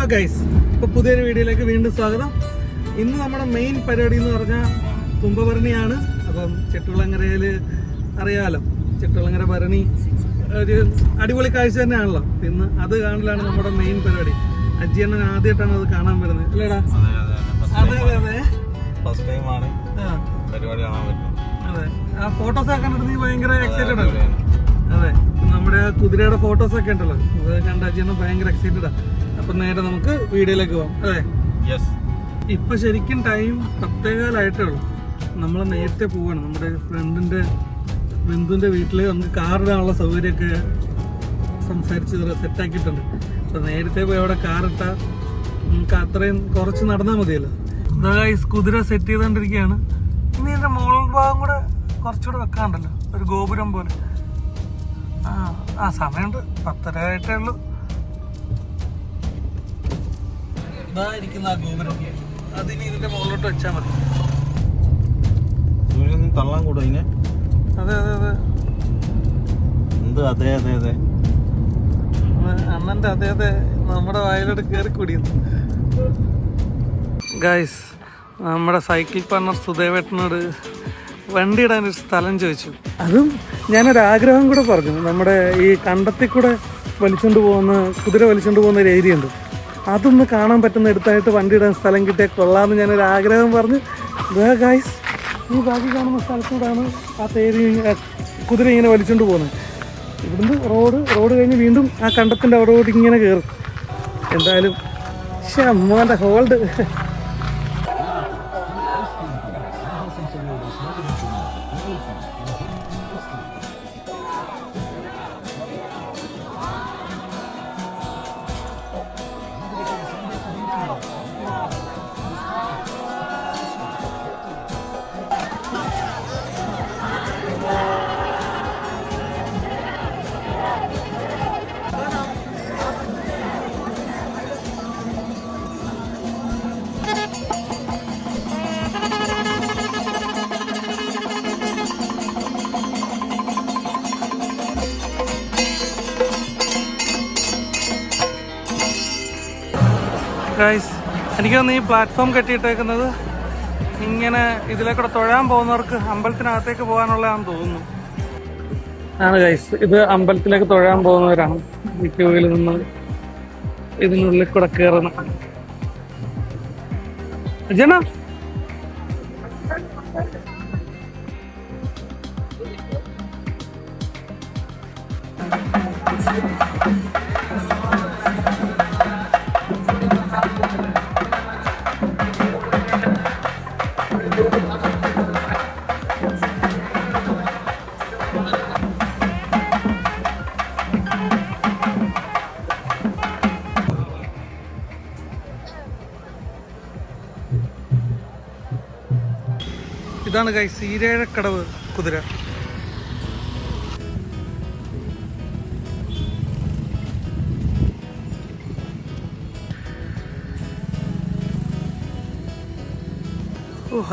Hello guys, ഇപ്പോൾ പുതിയൊരു വീഡിയോയിലേക്ക് വീണ്ടും സ്വാഗതം. ഇന്ന് നമ്മുടെ മെയിൻ പരിപാടി എന്ന് പറഞ്ഞാൽ കുംഭഭരണിയാണ്. അപ്പം ചെട്ടുകുളങ്ങരയിൽ അറിയാമല്ലോ, ചെട്ടുകുളങ്ങര ഭരണി ഒരു അടിപൊളി കാഴ്ച തന്നെയാണല്ലോ. ഇന്ന് അത് കാണലാണ് നമ്മുടെ മെയിൻ പരിപാടി. അജിയണ്ണൻ ആദ്യമായിട്ടാണ് അത് കാണാൻ വരുന്നത് അല്ലേടാ? അതെ അതെ അതെ, ഫസ്റ്റ് ടൈം ആണ് പരിപാടി കാണാൻ പറ്റുന്നത്. അതെ, ആ ഫോട്ടോസ് ഒക്കെ കണ്ടിട്ട് നീ ഭയങ്കര എക്സൈറ്റഡ് അല്ലേ? അതെ, നമ്മുടെ കുതിരയുടെ ഫോട്ടോസ് ഒക്കെ ഉണ്ടല്ലോ, അത് കണ്ട അജിയണ്ണൻ ഭയങ്കര എക്സൈറ്റഡാ. അപ്പൊ നേരെ നമുക്ക് വീഡിയോയിലേക്ക് പോവാം അല്ലേ? ഇപ്പൊ ശരിക്കും ടൈം 10:15 ഉള്ളു. നമ്മൾ നേരത്തെ പോവാണ്. നമ്മുടെ ഫ്രണ്ടിന്റെ ബന്ധുവിന്റെ വീട്ടില് നമുക്ക് കാറിടാനുള്ള സൗകര്യമൊക്കെ സംസാരിച്ച് സെറ്റാക്കിയിട്ടുണ്ട്. അപ്പൊ നേരത്തെ പോയി അവിടെ കാറിട്ടാൽ നമുക്ക് അത്രയും കുറച്ച് നടന്നാൽ മതിയല്ലോ. കുതിര സെറ്റ് ചെയ്തോണ്ടിരിക്കുകയാണ്. ഇനി എന്റെ മോൾ ഭാഗം കൂടെ കുറച്ചുകൂടെ വെക്കാണ്ടല്ലോ, ഒരു ഗോപുരം പോലെ. ആ സമയമുണ്ട്, 10:30 ആയിട്ടേ ഉള്ളൂ. ഇതായിരിക്കുന്ന ആ ഗോപുരം, അതിന് ഇതിന്റെ മുകളിലോട്ട് വെച്ചാൽ മതി. തള്ളാൻ കൂടെ ഇതിനെ. അതെ അതെ അതെ, എന്ത് അതെ അതെ അതെ, അണ്ണന്റെ അതെ അതെ നമ്മുടെ വായിലോട്ട് കയറി കൂടിയുന്നു. ഗൈസ്, നമ്മുടെ സൈക്കിൾ പാർട്ണർ സുദേവേട്ടനോട് വണ്ടി ഇടാനൊരു സ്ഥലം ചോദിച്ചു. അതും ഞാനൊരാഗ്രഹം കൂടെ പറഞ്ഞു. നമ്മുടെ ഈ കണ്ടത്തിൽ കൂടെ കുതിര വലിച്ചുകൊണ്ട് പോകുന്ന ഒരു ഏരിയ ഉണ്ട്, അതൊന്ന് കാണാൻ പറ്റുന്ന അടുത്തായിട്ട് വണ്ടി ഇടാൻ സ്ഥലം കിട്ടിയാൽ കൊള്ളാമെന്ന് ഞാനൊരു ആഗ്രഹം പറഞ്ഞു. ഗൈസ്, ഈ ബാക്കി കാണുന്ന സ്ഥലത്തൂടാണ് ആ കുതിര ഇങ്ങനെ വലിച്ചുകൊണ്ട് പോകുന്നത്. ഇവിടുന്ന് റോഡ് കഴിഞ്ഞ് വീണ്ടും ആ കണ്ടത്തിൻ്റെ അവിടോട്ട് ഇങ്ങനെ കയറും. എന്തായാലും അമ്മേൻ്റെ ഹോൾഡ്. ഗൈസ്, എനിക്ക് തോന്നുന്നു ഈ പ്ലാറ്റ്ഫോം കെട്ടിയിട്ടേക്കുന്നത് ഇങ്ങനെ ഇതിലേക്കൂടെ തൊഴാൻ പോകുന്നവർക്ക് അമ്പലത്തിനകത്തേക്ക് പോകാനുള്ളതാണെന്ന് തോന്നുന്നു. ആണ് ഗൈസ്, ഇത് അമ്പലത്തിലേക്ക് തൊഴാൻ പോകുന്നവരാണ് ഈ ക്യൂവിൽ നിന്ന് ഇതിനുള്ളിൽ കൂടെ കയറണം. ജന ഇതാണ് ഗൈസ് സീരേഴക്കടവ് കുതിര.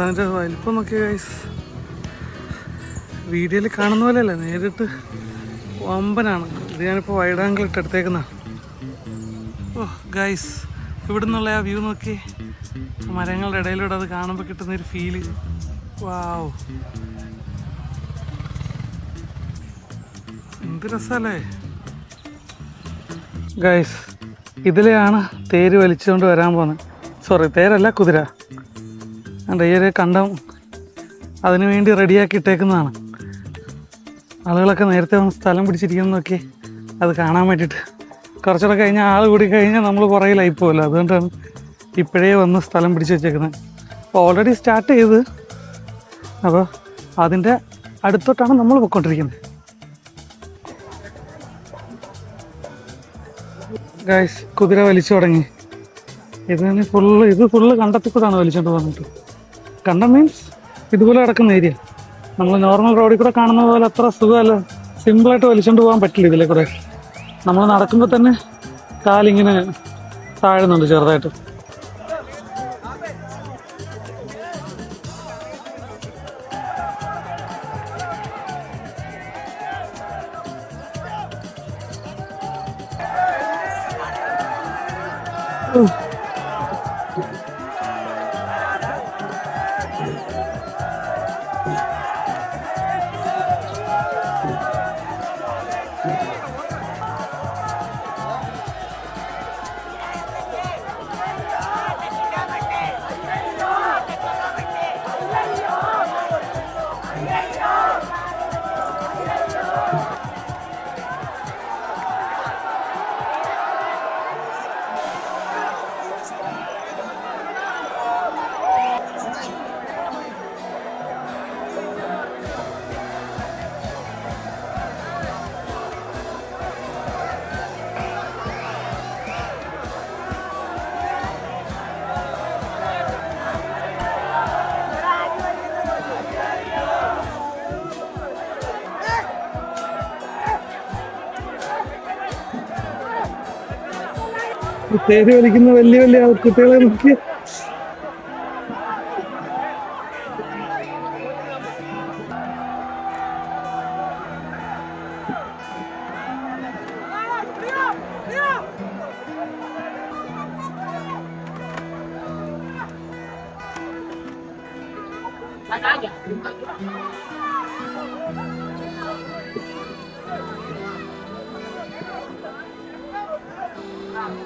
അതിൻ്റെ വലിപ്പം നോക്കിയ ഗൈസ്, വീഡിയോയിൽ കാണുന്ന പോലെയല്ല, നേരിട്ട് വമ്പനാണ്. ഇത് ഞാനിപ്പോൾ വൈഡ് ആംഗിൾ ഇട്ടെടുത്തേക്കുന്ന. ഗൈസ്, ഇവിടെ നിന്നുള്ള ആ വ്യൂ നോക്കി, മരങ്ങളുടെ ഇടയിലൂടെ അത് കാണുമ്പോൾ കിട്ടുന്നൊരു ഫീല്. വാവ്, എന്ത് രസല്ലേ ഗൈസ്. ഇതിലെയാണ് തേര് വലിച്ചുകൊണ്ട് വരാൻ പോകുന്നത്. സോറി, തേരല്ല, കുതിര. ഈ ഒരു കണ്ടം അതിനു വേണ്ടി റെഡിയാക്കി ഇട്ടേക്കുന്നതാണ്. ആളുകളൊക്കെ നേരത്തെ വന്ന് സ്ഥലം പിടിച്ചിരിക്കുന്നതൊക്കെ അത് കാണാൻ വേണ്ടിയിട്ട്. കുറച്ചുകൂടെ കഴിഞ്ഞാൽ ആൾ കൂടി കഴിഞ്ഞാൽ നമ്മൾ പുറകിലായി പോകുമല്ലോ, അതുകൊണ്ടാണ് ഇപ്പോഴേ വന്ന് സ്ഥലം പിടിച്ച് വെച്ചേക്കുന്നത്. അപ്പോൾ ഓൾറെഡി സ്റ്റാർട്ട് ചെയ്ത്, അപ്പോൾ അതിൻ്റെ അടുത്തോട്ടാണ് നമ്മൾ പോയിക്കൊണ്ടിരിക്കുന്നത്. ഗൈസ്, കുതിര വലിച്ചു തുടങ്ങി. ഇത് ഫുള്ള് കണ്ടത്തിൽ കൂടെയാണ് വലിച്ചുകൊണ്ട് വന്നിട്ട്. കണ്ടം മീൻസ് ഇതുപോലെ കിടക്കുന്ന ഏരിയ. നമ്മൾ നോർമൽ റോഡിൽ കൂടെ കാണുന്ന പോലെ അത്ര സുഖമല്ല, സിമ്പിളായിട്ട് വലിച്ചുകൊണ്ട് പോകാൻ പറ്റില്ല. ഇതിലെ കൂടെ നമ്മൾ നടക്കുമ്പോൾ തന്നെ കാലിങ്ങനെ താഴുന്നുണ്ട് ചെറുതായിട്ട്. തേര് വലിക്കുന്ന വലിയ വലിയ കുട്ടികളെ നോക്കി.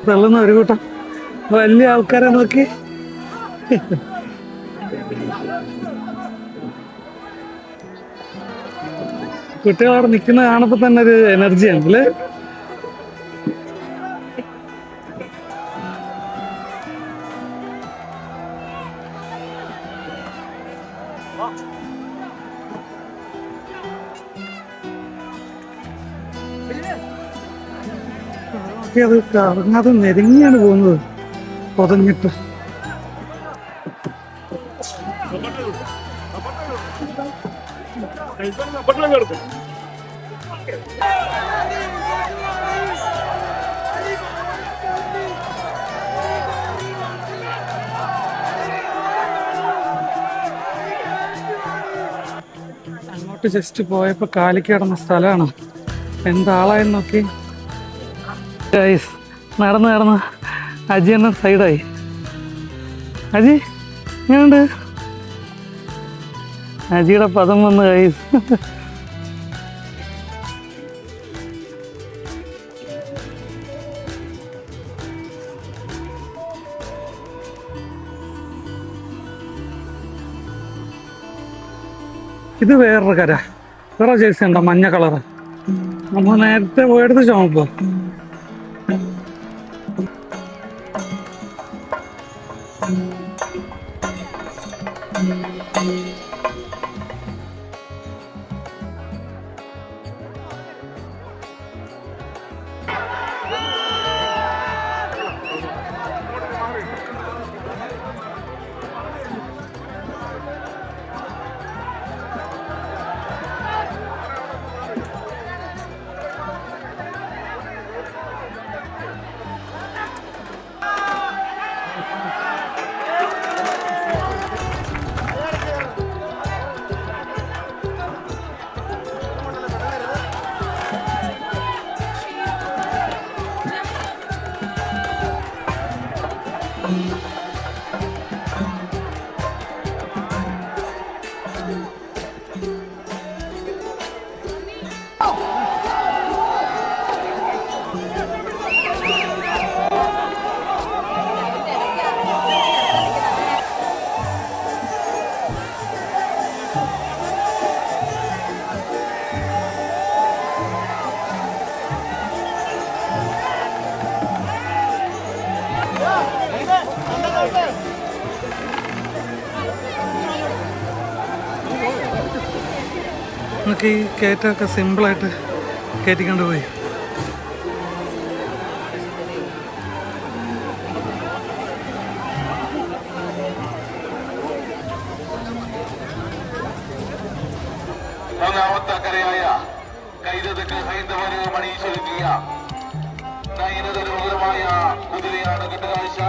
തള്ളുന്ന ഒരു കൂട്ടം വലിയ ആൾക്കാരെ നോക്കി. കുട്ടികൾ അവിടെ നിൽക്കുന്ന കാണുമ്പോ തന്നെ ഒരു എനർജിയാണ് അല്ലേ? അത് കറങ്ങാതെ നെരുങ്ങിയാണ് പോകുന്നത് പൊതഞ്ഞിട്ട്. അങ്ങോട്ട് ജസ്റ്റ് പോയപ്പോ കാലിക്ക് കിടന്ന സ്ഥലമാണ്. എന്താളായെന്ന് നോക്കി. നടന്ന് നടന്ന് അജി എന്നെ സൈഡായി. അജി എങ്ങനെയുണ്ട്? അജിയുടെ പദം വന്ന് ഗൈസ്. ഇത് വേറൊരു കര. വേറെ ജേഴ്സി ഉണ്ടോ മഞ്ഞ കളറ്? നമ്മൾ നേരത്തെ പോയെടുത്ത് ചുമപ്പോ. നമുക്ക് ഈ കയറ്റമൊക്കെ സിമ്പിളായിട്ട് കയറ്റിക്കൊണ്ട് പോയി. മൂന്നാമത്തെ കരയായ കൈതക്ക് ഹൈന്ദവര് മണീശ്വരത്തിയ നയനതരമായ കുതിരയാണ് കെട്ടുകാഴ്ച.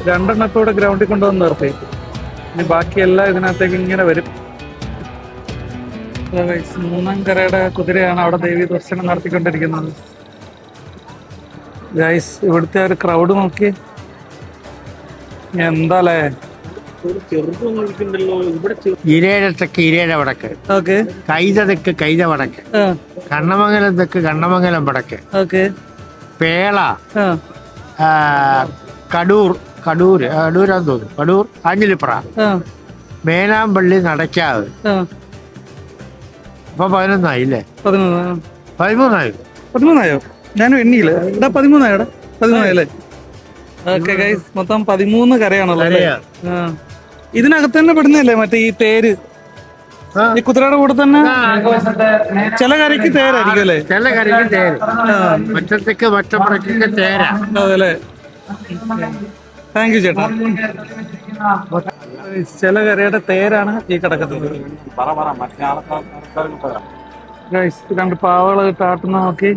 രണ്ടെണ്ണത്തോടെ ഗ്രൗണ്ടിൽ കൊണ്ടുവന്ന് നിർത്തി. ഇനി ബാക്കിയെല്ലാം ഇതിനകത്തേക്ക് ഇങ്ങനെ വരും. മൂന്നാം കരയുടെ കുതിരയാണ് അവിടെ ദേവി ദർശനം നടത്തിക്കൊണ്ടിരിക്കുന്നത്. ഗൈസ്, ഇവിടുത്തെ ഒരു ക്രൗഡ് നോക്കി എന്താലേ. ഇരയുടെ തെക്ക് ഇരയുടെ വടക്ക്, ഓക്കെ. കൈത തെക്ക് കൈത വടക്ക്, കണ്ണമംഗലം തെക്ക് കണ്ണമംഗലം വടക്ക്, ഓക്കെ. പേള, കടൂരാന്ന് തോന്നുന്നു, കടൂർ, ആഞ്ഞിലിപ്ര, മേനാമ്പള്ളി, നടക്കാവ്. അപ്പൊ 11 13 ഞാനും എണ്ണിയില്ല. 13 അല്ലേ? ഓക്കെ ഗൈസ്, മൊത്തം 13 കരയാണല്ലോ അല്ലേ? ഇതിനകത്ത് തന്നെ പെടുന്നല്ലേ മറ്റേ ഈ തേര്? ഈ കുതിരയുടെ കൂടെ തന്നെ ചില കരയ്ക്ക് തേരായിരിക്കും അല്ലേ? ചില കരയ്ക്ക് തേര്, മറ്റത്തേക്ക് മറ്റപ്പുറത്തേക്ക് തേരാ. അതെല്ലേ? താങ്ക് യു ചേട്ടാ. ചില കരയുടെ തേരാണ് ഈ കിടക്കുന്നത്. ഗൈസ്, 2 പാവകള് താട്ടുന്ന നോക്കി.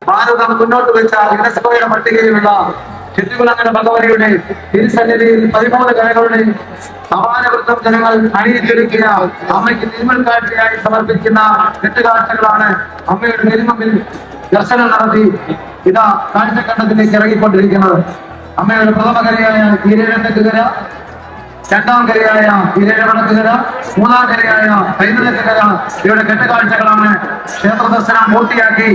ഭാരതം മുന്നോട്ട് വെച്ച യുനെസ്കോയുടെ പട്ടികയിലുള്ള ചെട്ടികുളങ്ങര ഭഗവതിയുടെ തിരുസന്നിധിയിൽ 13 കരകളുടെ സമാനവൃത്തം ജനങ്ങൾ അണിയിച്ചൊരുക്കിയ അമ്മയ്ക്ക് തിരുമൽ കാഴ്ചയായി സമർപ്പിക്കുന്ന കെട്ടുകാഴ്ചകളാണ് അമ്മയുടെ തിരുമുമ്പിൽ ദർശനം നടത്തി ഇതാ കാഴ്ചക്കണ്ടത്തിലേക്ക് ഇറങ്ങിക്കൊണ്ടിരിക്കുന്നത്. അമ്മയുടെ പ്രഥമ കരയായ ഈരേഴത്തേക്ക് കര, 2ാം കരയായ ഈരേഴ വടക്ക് കര, 3ാം കരയായ കൈതലക്ക് കര, ഇവിടെ കെട്ടുകാഴ്ചകളാണ് ക്ഷേത്ര ദർശനം പൂർത്തിയാക്കി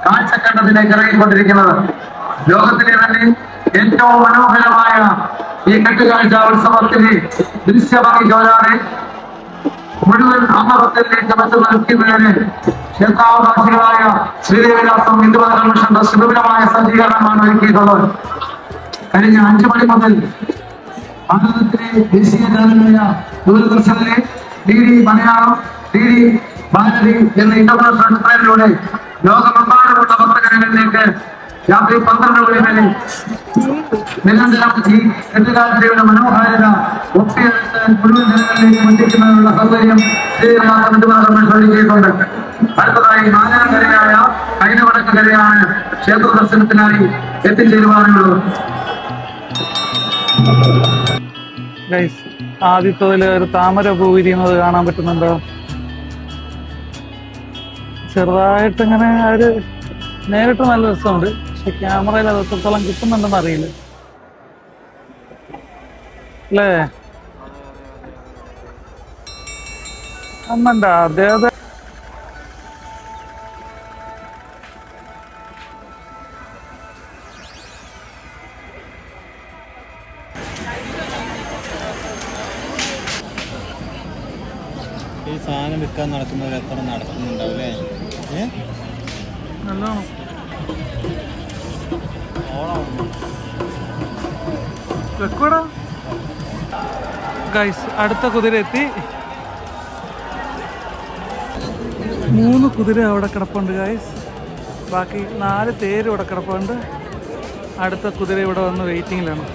കാഴ്ചക്കണ്ടത്തിലേക്ക് ഇറങ്ങിക്കൊണ്ടിരിക്കുന്നത്. ലോകത്തിലെ തന്നെ ഏറ്റവും മനോഹരമായ ഈ കെട്ടുകാഴ്ച ഉത്സവത്തിന് ദൃശ്യമായി ചോരാതെ മുഴുവൻ അമൃതത്തിലേക്ക് മറ്റുള്ള വ്യക്തികളെ ക്ഷേത്രാവകാശികളായ ശ്രീദേവിദാസം ഹിന്ദുമത കൺവെൻഷൻ ട്രസ്റ്റ് വിപുലമായ സജ്ജീകരണമാണ് ഒരുക്കിയിട്ടുള്ളത്. കഴിഞ്ഞ 5 മണി മുതൽ ഭാരതത്തിലെ ദേശീയ ചാനലായ ദൂരദർശനിലെ DD മലയാളം, DD ഭാരതി എന്ന ഇന്റർനാഷണൽ ചാനലിലൂടെ ലോകമെമ്പാടുമുള്ള ഭക്തജനങ്ങളിലേക്ക് രാത്രി 12 മണി വരെ നിരന്തരം ഈ കെട്ടുകാഴ്ചയുടെ മനോഹാരിത ഒപ്പിയെടുത്ത് മുഴുവൻ ജനങ്ങളിലേക്ക് എത്തിക്കുന്നതിനുള്ള സൗകര്യം ഒരുക്കിയിട്ടുണ്ട്. അടുത്തതായി 4ാം കരയായ കൈതവടക്ക് കരയാണ് ക്ഷേത്ര ദർശനത്തിനായി എത്തിച്ചേരുവാനുള്ളത്. ആദ്യത്തതില് ഒരു താമര പൂ വിരിയുന്നത് കാണാൻ പറ്റുന്നുണ്ടോ? ചെറുതായിട്ട് ഇങ്ങനെ ഒരു നേരിട്ട് നല്ല രസമുണ്ട്. പക്ഷെ ക്യാമറയിൽ അത് എത്രത്തോളം കിട്ടുന്നുണ്ടെന്ന് അറിയില്ല അല്ലേ? അമ്മണ്ട അദ്ദേഹത്തെ ഈ സാധനം വിൽക്കാൻ നടക്കുന്നവർ എത്ര നടക്കുന്നുണ്ടാവും അല്ലേ? നല്ലോണം ഗൈസ്, അടുത്ത കുതിര എത്തി. 3 കുതിര അവിടെ കിടപ്പുണ്ട് ഗൈസ്. ബാക്കി 4 തേര് ഇവിടെ കിടപ്പുണ്ട്. അടുത്ത കുതിര ഇവിടെ വന്ന് വെയിറ്റിങ്ങിലാണ്.